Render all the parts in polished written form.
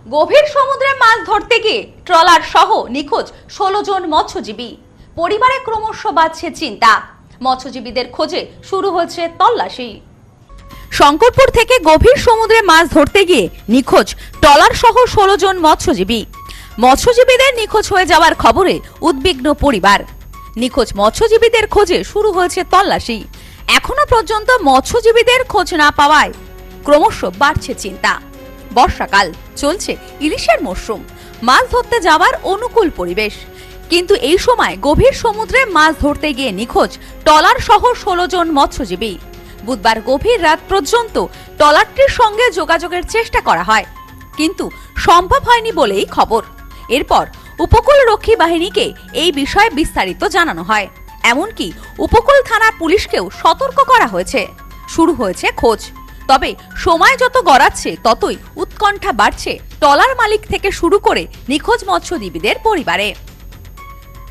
গভীর সমুদ্রে মাছ ধরতে গিয়ে ট্রলার সহ নিখোঁজ 16 জন মৎস্যজীবী। পরিবারে ক্রমশ বাড়ছে চিন্তা। মৎস্যজীবীদের খোঁজে শুরু হচ্ছে তল্লাশি। শঙ্করপুর থেকে গভীর সমুদ্রে মাছ ধরতে গিয়ে নিখোঁজ ট্রলার সহ 16 জন মৎস্যজীবী। মৎস্যজীবীদের নিখোঁজ হয়ে যাওয়ার খবরে উদ্বিগ্ন পরিবার। নিখোঁজ মৎস্যজীবীদের খোঁজে শুরু হয়েছে তল্লাশি। এখনো পর্যন্ত মৎস্যজীবীদের খোঁজ না পাওয়ায় ক্রমশ বাড়ছে চিন্তা। বর্ষাকাল চলছে, ইলিশের মরশুম, মাছ ধরতে যাওয়ার অনুকূল পরিবেশ, কিন্তু এই সময় গভীর সমুদ্রে মাছ ধরতে গিয়ে নিখোঁজ ট্রলার সহ 16 জন মৎস্যজীবী। বুধবার গভীর রাত পর্যন্ত ট্রলারটির সঙ্গে যোগাযোগের চেষ্টা করা হয়, কিন্তু সম্ভব হয়নি বলেই খবর। এরপর উপকূলরক্ষী বাহিনীকে এই বিষয়ে বিস্তারিত জানানো হয়। এমনকি উপকূল থানার পুলিশকেও সতর্ক করা হয়েছে। শুরু হয়েছে খোঁজ। তবে সময় যত গড়াচ্ছে ততই উৎকণ্ঠা বাড়ছে ট্রলার মালিক থেকে শুরু করে নিখোঁজ মৎস্যজীবীদের পরিবারে।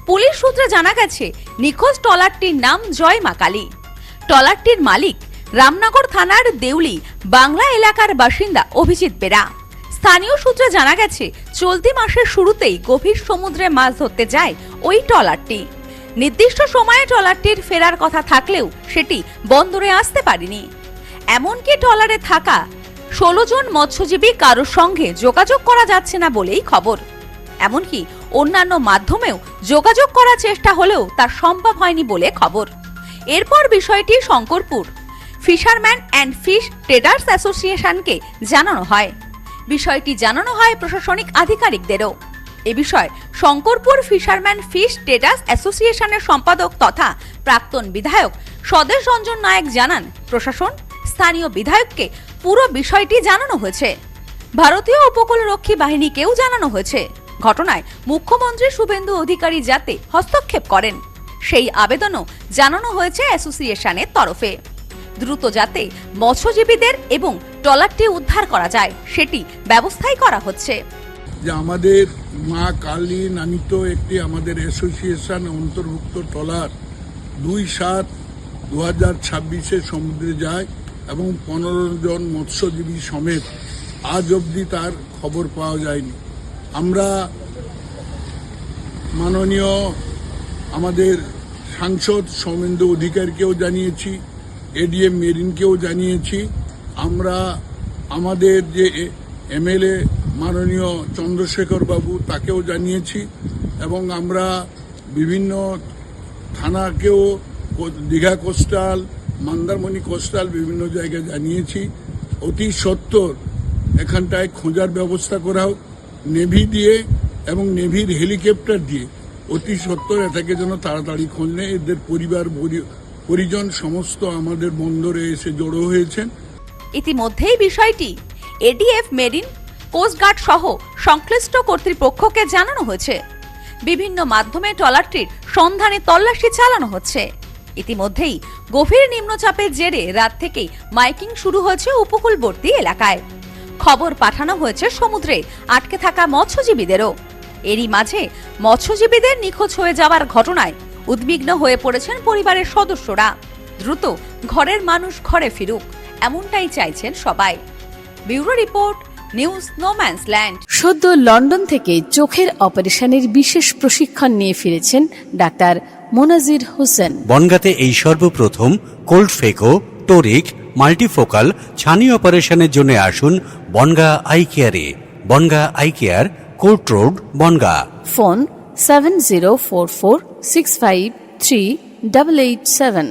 পুলিশ সূত্রে জানা গেছে, নিখোঁজ ট্রলারটির নাম জয় মা কালী। ট্রলারটির মালিক রামনগর থানার দেউলি বাংলা এলাকার বাসিন্দা অভিজিৎ বেরা। স্থানীয় সূত্রে জানা গেছে, চলতি মাসের শুরুতেই গভীর সমুদ্রে মাছ ধরতে যায় ওই ট্রলারটি। নির্দিষ্ট সময়ে ট্রলারটির ফেরার কথা থাকলেও সেটি বন্দরে আসতে পারেনি। এমনকি ট্রলারে থাকা 16 জন মৎস্যজীবী কারোর সঙ্গে যোগাযোগ করা যাচ্ছে না বলেই খবর। এমনকি অন্যান্য মাধ্যমেও যোগাযোগ করার চেষ্টা হলেও তা সম্ভব হয়নি বলে খবর। এরপর বিষয়টি Shankarpur fisherman and fish traders অ্যাসোসিয়েশনকে জানানো হয়। বিষয়টি জানানো হয় প্রশাসনিক আধিকারিকদেরও। এ বিষয়ে শঙ্করপুর ফিশারম্যান ফিশ ট্রেডার্স অ্যাসোসিয়েশনের সম্পাদক তথা প্রাক্তন বিধায়ক স্বদেশ রঞ্জন নায়ক জানান, প্রশাসন স্থানীয় বিধায়ককে পুরো বিষয়টি জানানো হয়েছে। ভারতীয় উপকূলরক্ষী বাহিনীকেও জানানো হয়েছে। ঘটনায় মুখ্যমন্ত্রী শুভেন্দু অধিকারী যাতে হস্তক্ষেপ করেন সেই আবেদনও জানানো হয়েছে অ্যাসোসিয়েশনের তরফে। দ্রুত যাতে মৎস্যজীবীদের এবং ট্রলারটি উদ্ধার করা যায় সেটি ব্যবস্থাই করা হচ্ছে। যে আমাদের মা কালী নামিত একটি আমাদের অ্যাসোসিয়েশন অন্তর্ভুক্ত ট্রলার 2/7/2026 সমুদ্রে যায় এবং 15 জন মৎস্যজীবী সমেত আজ অবধি তার খবর পাওয়া যায়নি। আমরা মাননীয় আমাদের সাংসদ সৌমেন্দু অধিকারীকেও জানিয়েছি, এডিএম মেরিনকেও জানিয়েছি, আমরা আমাদের যে এমএলএ মাননীয় চন্দ্রশেখর বাবু তাকেও জানিয়েছি, এবং আমরা বিভিন্ন থানাকেও দীঘা কোস্টাল, মন্দারমণি কোস্টাল বিভিন্ন জায়গায় জানিয়েছি। অতি সত্বর এখানটায় খোঁজার ব্যবস্থা করা হোক, নেভি দিয়ে এবং নেভির হেলিকপ্টার দিয়ে অতি সত্বর এটাকে যেন তাড়াতাড়ি খোঁজ নেয়। এদের পরিবার পরিজন সমস্ত আমাদের বন্দরে এসে জড়ো হয়েছেন। ইতিমধ্যেই বিষয়টি এডিএফ মেরিন, কোস্টগার্ড সহ সংশ্লিষ্ট কর্তৃপক্ষকে জানানো হয়েছে। বিভিন্ন মাধ্যমে ট্রলারটির সন্ধানে তল্লাশি চালানো হচ্ছে। ইতিমধ্যেই গভীর নিম্নচাপের জেরে রাত থেকেই মাইকিং শুরু হয়েছে উপকূলবর্তী এলাকায়। খবর পাঠানো হয়েছে সমুদ্রে আটকে থাকা মৎস্যজীবীদেরও। এরই মাঝে মৎস্যজীবীদের নিখোঁজ হয়ে যাওয়ার ঘটনায় উদ্বিগ্ন হয়ে পড়েছেন পরিবারের সদস্যরা। দ্রুত ঘরের মানুষ ঘরে ফিরুক, এমনটাই চাইছেন সবাই। Bureau report, news no man's land. সদ্য লন্ডন থেকে চোখের অপারেশনের বিশেষ প্রশিক্ষণ নিয়ে ফিরেছেন ডাক্তার মোনাজির হোসেন। বনগাঁতে এই সর্বপ্রথম কোল্ড ফেকো, টোরিক, মাল্টিফোকাল ছানি অপারেশনের জন্য আসুন বনগাঁ আই কেয়ারে। Bongaon eye care, court road, Bongaon. Phone 704446538887।